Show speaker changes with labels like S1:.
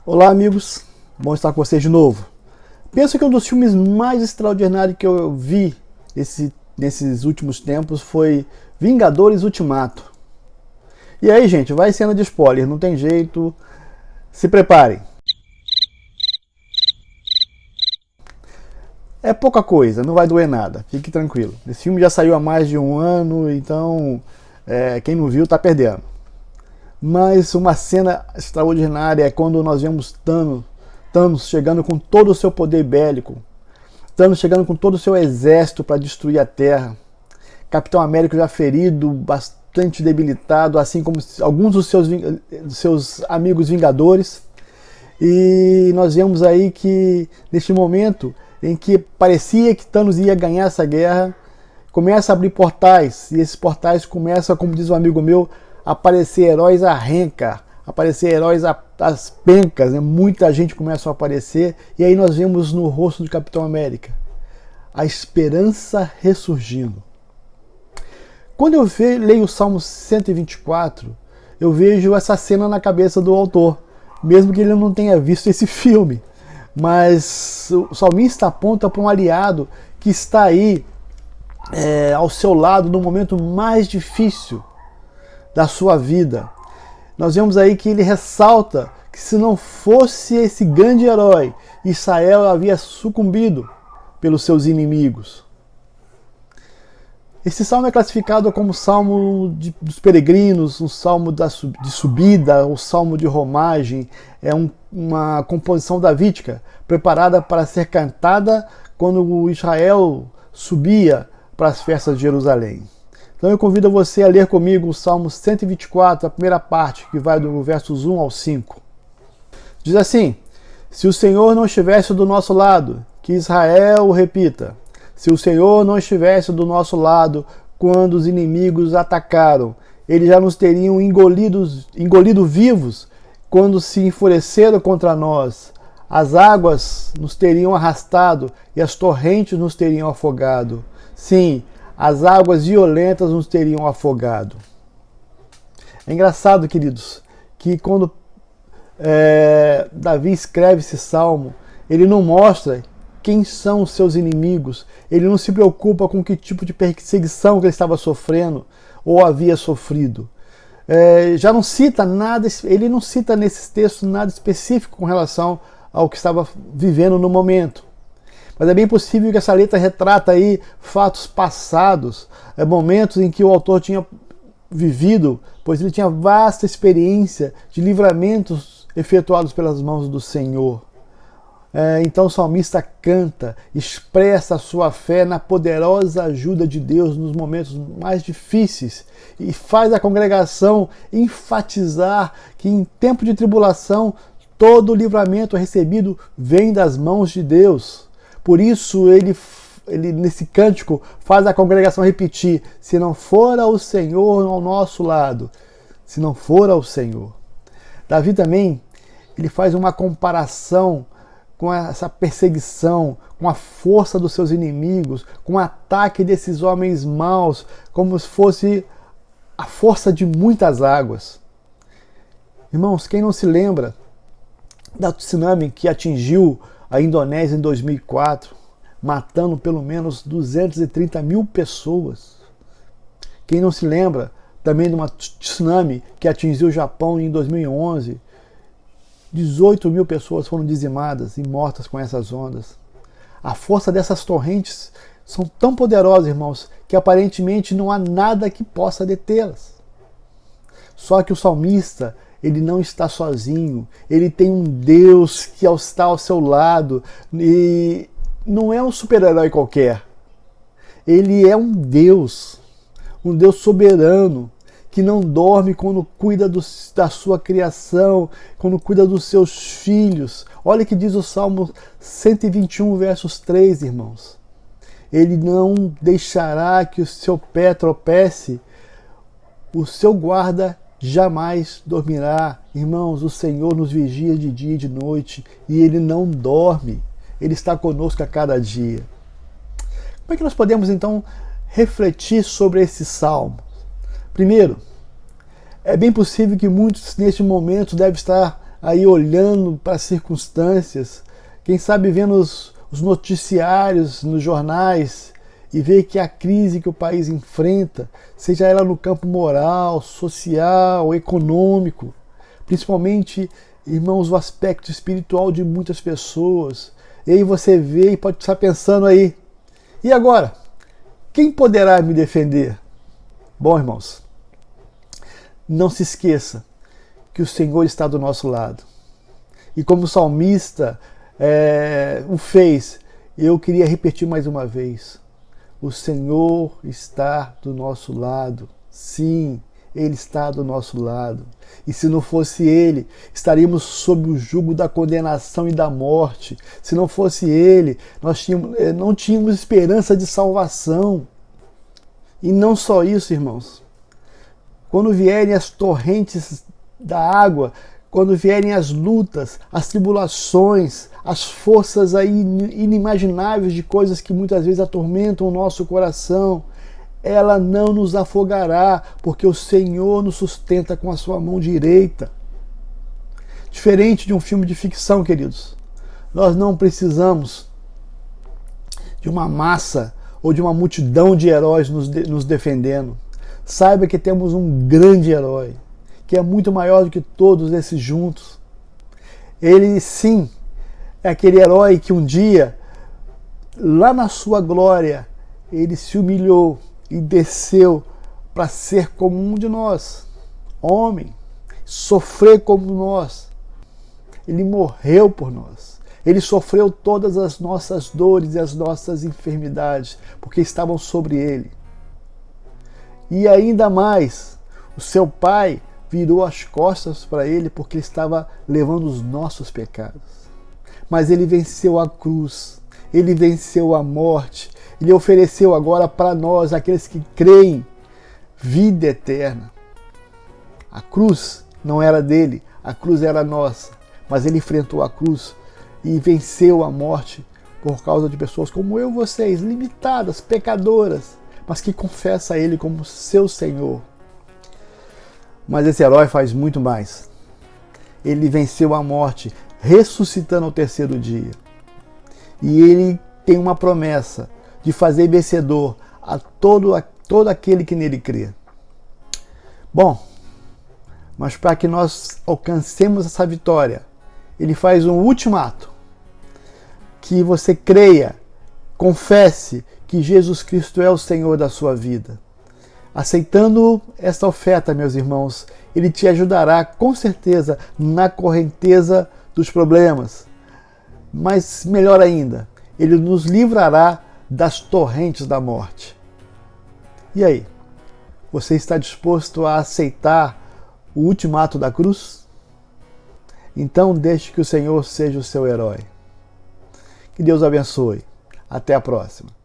S1: Olá, amigos, bom estar com vocês de novo. Penso que um dos filmes mais extraordinários que eu vi nesses últimos tempos foi Vingadores Ultimato. E aí, gente, vai cena de spoiler, não tem jeito, se preparem. É pouca coisa, não vai doer nada, fique tranquilo. Esse filme já saiu há mais de um ano, então quem não viu tá perdendo. Mas uma cena extraordinária é quando nós vemos Thanos chegando com todo o seu poder bélico, Thanos chegando com todo o seu exército para destruir a Terra, Capitão América já ferido, bastante debilitado, assim como alguns dos seus amigos Vingadores. E nós vemos aí que neste momento em que parecia que Thanos ia ganhar essa guerra, começa a abrir portais, e esses portais começam, como diz um amigo meu, aparecer heróis à renca, aparecer heróis às pencas, né? Muita gente começa a aparecer, e aí nós vemos no rosto do Capitão América a esperança ressurgindo. Quando eu leio o Salmo 124, eu vejo essa cena na cabeça do autor, mesmo que ele não tenha visto esse filme. Mas o salmista aponta para um aliado que está aí ao seu lado no momento mais difícil da sua vida. Nós vemos aí que ele ressalta que se não fosse esse grande herói, Israel havia sucumbido pelos seus inimigos. Esse salmo é classificado como salmo dos peregrinos, um salmo de subida, um salmo de romagem. É uma composição davídica, preparada para ser cantada quando Israel subia para as festas de Jerusalém. Então eu convido você a ler comigo o Salmo 124, a primeira parte, que vai do versos 1 ao 5. Diz assim: se o Senhor não estivesse do nosso lado, que Israel o repita, se o Senhor não estivesse do nosso lado quando os inimigos atacaram, eles já nos teriam engolido vivos quando se enfureceram contra nós. As águas nos teriam arrastado e as torrentes nos teriam afogado. Sim, as águas violentas nos teriam afogado. É engraçado, queridos, que quando Davi escreve esse salmo, ele não mostra quem são os seus inimigos, ele não se preocupa com que tipo de perseguição que ele estava sofrendo ou havia sofrido. Já não cita nada, ele não cita nesses textos nada específico com relação ao que estava vivendo no momento. Mas é bem possível que essa letra retrata aí fatos passados, momentos em que o autor tinha vivido, pois ele tinha vasta experiência de livramentos efetuados pelas mãos do Senhor. Então o salmista canta, expressa a sua fé na poderosa ajuda de Deus nos momentos mais difíceis e faz a congregação enfatizar que em tempo de tribulação todo o livramento recebido vem das mãos de Deus. Por isso ele nesse cântico faz a congregação repetir: se não for o Senhor ao nosso lado, se não for o Senhor. Davi também ele faz uma comparação com essa perseguição, com a força dos seus inimigos, com o ataque desses homens maus, como se fosse a força de muitas águas. Irmãos, quem não se lembra do tsunami que atingiu a Indonésia em 2004, matando pelo menos 230 mil pessoas? Quem não se lembra também de uma tsunami que atingiu o Japão em 2011, 18 mil pessoas foram dizimadas e mortas com essas ondas. A força dessas torrentes são tão poderosas, irmãos, que aparentemente não há nada que possa detê-las. Só que o salmista, ele não está sozinho, ele tem um Deus que está ao seu lado, e não é um super-herói qualquer. Ele é um Deus soberano, que não dorme quando cuida da sua criação, quando cuida dos seus filhos. Olha o que diz o Salmo 121, versos 3, irmãos. Ele não deixará que o seu pé tropece, o seu guarda jamais dormirá. Irmãos, o Senhor nos vigia de dia e de noite, e Ele não dorme. Ele está conosco a cada dia. Como é que nós podemos, então, refletir sobre esse salmo? Primeiro, é bem possível que muitos neste momento devem estar aí olhando para as circunstâncias, quem sabe vendo os noticiários nos jornais e ver que a crise que o país enfrenta, seja ela no campo moral, social, econômico, principalmente, irmãos, o aspecto espiritual de muitas pessoas. E aí você vê e pode estar pensando aí, e agora? Quem poderá me defender? Bom, irmãos, não se esqueça que o Senhor está do nosso lado. E como o salmista o fez, eu queria repetir mais uma vez. O Senhor está do nosso lado. Sim, Ele está do nosso lado. E se não fosse Ele, estaríamos sob o jugo da condenação e da morte. Se não fosse Ele, nós não tínhamos esperança de salvação. E não só isso, irmãos. Quando vierem as torrentes da água, quando vierem as lutas, as tribulações, as forças aí inimagináveis de coisas que muitas vezes atormentam o nosso coração, ela não nos afogará, porque o Senhor nos sustenta com a sua mão direita. Diferente de um filme de ficção, queridos, nós não precisamos de uma massa ou de uma multidão de heróis nos defendendo. Saiba que temos um grande herói, que é muito maior do que todos esses juntos. Ele, sim, é aquele herói que um dia, lá na sua glória, ele se humilhou e desceu para ser como um de nós, homem, sofrer como nós. Ele morreu por nós. Ele sofreu todas as nossas dores e as nossas enfermidades, porque estavam sobre ele. E ainda mais, o seu Pai virou as costas para ele porque ele estava levando os nossos pecados. Mas ele venceu a cruz, ele venceu a morte, ele ofereceu agora para nós, aqueles que creem, vida eterna. A cruz não era dele, a cruz era nossa, mas ele enfrentou a cruz e venceu a morte por causa de pessoas como eu e vocês, limitadas, pecadoras, mas que confessam a Ele como seu Senhor. Mas esse herói faz muito mais. Ele venceu a morte, ressuscitando ao terceiro dia. E ele tem uma promessa de fazer vencedor a todo aquele que nele crê. Bom, mas para que nós alcancemos essa vitória, ele faz um ultimato. Que você creia, confesse que Jesus Cristo é o Senhor da sua vida. Aceitando esta oferta, meus irmãos, Ele te ajudará com certeza na correnteza dos problemas. Mas melhor ainda, Ele nos livrará das torrentes da morte. E aí? Você está disposto a aceitar o ultimato da cruz? Então deixe que o Senhor seja o seu herói. Que Deus abençoe. Até a próxima.